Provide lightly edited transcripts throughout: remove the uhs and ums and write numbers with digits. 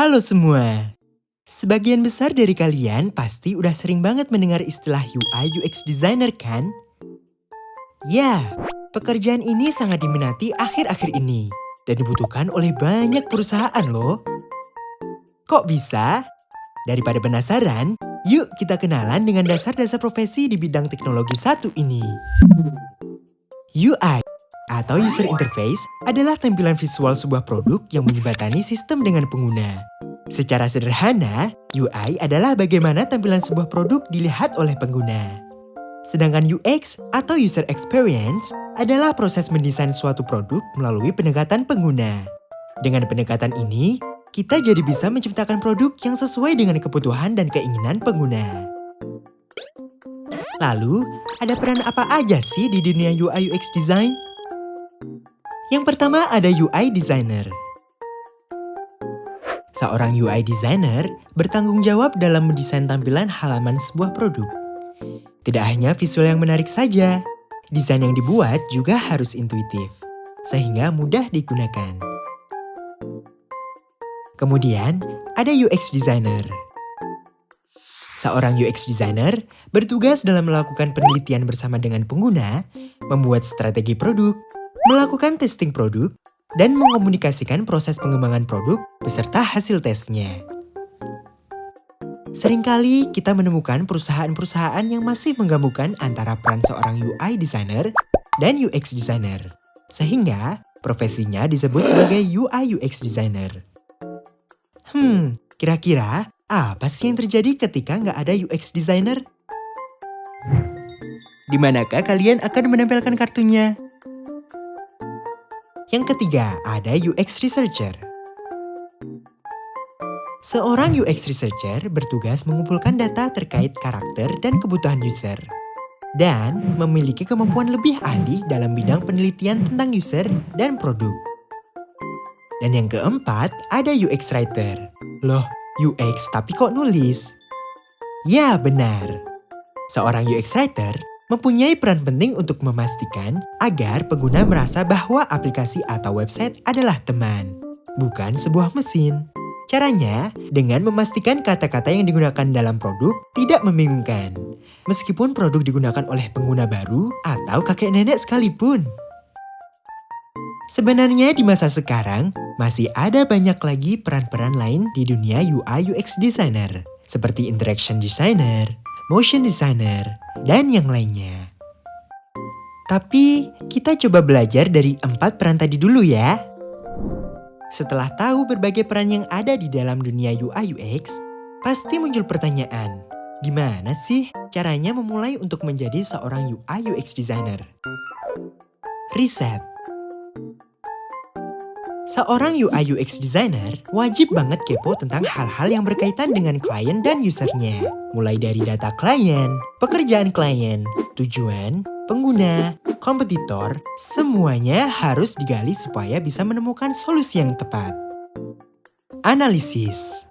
Halo semua. Sebagian besar dari kalian pasti udah sering banget mendengar istilah UI UX designer kan? Ya, pekerjaan ini sangat diminati akhir-akhir ini dan dibutuhkan oleh banyak perusahaan loh. Kok bisa? Daripada penasaran, yuk kita kenalan dengan dasar-dasar profesi di bidang teknologi satu ini. UI atau User Interface adalah tampilan visual sebuah produk yang menjembatani sistem dengan pengguna. Secara sederhana, UI adalah bagaimana tampilan sebuah produk dilihat oleh pengguna. Sedangkan UX atau User Experience adalah proses mendesain suatu produk melalui pendekatan pengguna. Dengan pendekatan ini, kita jadi bisa menciptakan produk yang sesuai dengan kebutuhan dan keinginan pengguna. Lalu, ada peran apa aja sih di dunia UI UX design? Yang pertama ada UI designer. Seorang UI designer bertanggung jawab dalam mendesain tampilan halaman sebuah produk. Tidak hanya visual yang menarik saja, desain yang dibuat juga harus intuitif, sehingga mudah digunakan. Kemudian, ada UX designer. Seorang UX designer bertugas dalam melakukan penelitian bersama dengan pengguna, membuat strategi produk, melakukan testing produk, dan mengomunikasikan proses pengembangan produk beserta hasil tesnya. Seringkali kita menemukan perusahaan-perusahaan yang masih menggabungkan antara peran seorang UI designer dan UX designer, sehingga profesinya disebut sebagai UI UX designer. Kira-kira apa sih yang terjadi ketika nggak ada UX designer? Di manakah kalian akan menempelkan kartunya? Yang ketiga, ada UX researcher. Seorang UX researcher bertugas mengumpulkan data terkait karakter dan kebutuhan user, dan memiliki kemampuan lebih ahli dalam bidang penelitian tentang user dan produk. Dan yang keempat, ada UX writer. Loh, UX tapi kok nulis? Ya, benar. Seorang UX writer mempunyai peran penting untuk memastikan agar pengguna merasa bahwa aplikasi atau website adalah teman, bukan sebuah mesin. Caranya dengan memastikan kata-kata yang digunakan dalam produk tidak membingungkan, meskipun produk digunakan oleh pengguna baru atau kakek nenek sekalipun. Sebenarnya di masa sekarang, masih ada banyak lagi peran-peran lain di dunia UI UX designer, seperti interaction designer, motion designer, dan yang lainnya. Tapi kita coba belajar dari 4 peran tadi dulu ya. Setelah tahu berbagai peran yang ada di dalam dunia UI UX, pasti muncul pertanyaan, gimana sih caranya memulai untuk menjadi seorang UI UX designer? Riset. Seorang UI UX designer wajib banget kepo tentang hal-hal yang berkaitan dengan klien dan usernya. Mulai dari data klien, pekerjaan klien, tujuan, pengguna, kompetitor, semuanya harus digali supaya bisa menemukan solusi yang tepat. Analisis.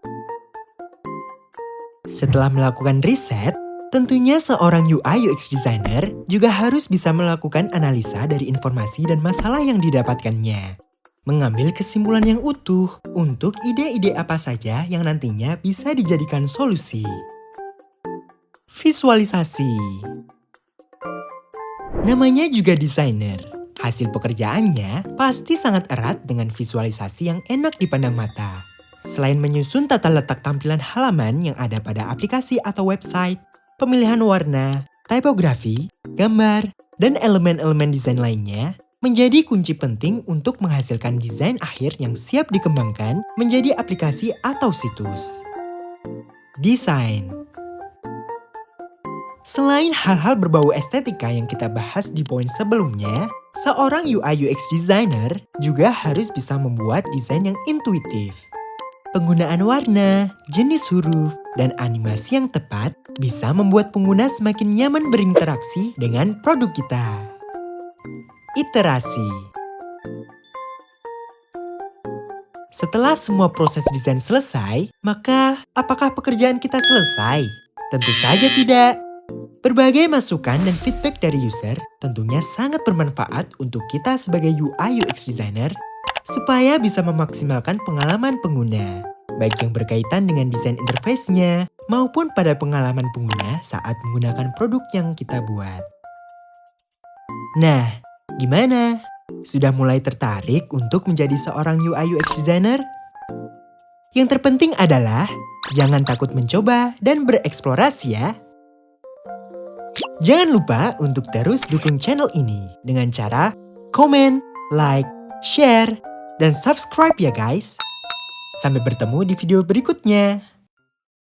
Setelah melakukan riset, tentunya seorang UI UX designer juga harus bisa melakukan analisa dari informasi dan masalah yang didapatkannya. Mengambil kesimpulan yang utuh untuk ide-ide apa saja yang nantinya bisa dijadikan solusi. Visualisasi. Namanya juga desainer. Hasil pekerjaannya pasti sangat erat dengan visualisasi yang enak dipandang mata. Selain menyusun tata letak tampilan halaman yang ada pada aplikasi atau website, pemilihan warna, tipografi, gambar, dan elemen-elemen desain lainnya menjadi kunci penting untuk menghasilkan desain akhir yang siap dikembangkan menjadi aplikasi atau situs. Desain. Selain hal-hal berbau estetika yang kita bahas di poin sebelumnya, seorang UI UX designer juga harus bisa membuat desain yang intuitif. Penggunaan warna, jenis huruf, dan animasi yang tepat bisa membuat pengguna semakin nyaman berinteraksi dengan produk kita. Iterasi. Setelah semua proses desain selesai, maka apakah pekerjaan kita selesai? Tentu saja tidak. Berbagai masukan dan feedback dari user tentunya sangat bermanfaat untuk kita sebagai UI UX designer supaya bisa memaksimalkan pengalaman pengguna. baik yang berkaitan dengan desain interface-nya maupun pada pengalaman pengguna saat menggunakan produk yang kita buat. Nah, gimana? Sudah mulai tertarik untuk menjadi seorang UI UX designer? Yang terpenting adalah jangan takut mencoba dan bereksplorasi ya. Jangan lupa untuk terus dukung channel ini dengan cara komen, like, share, dan subscribe ya guys. Sampai bertemu di video berikutnya.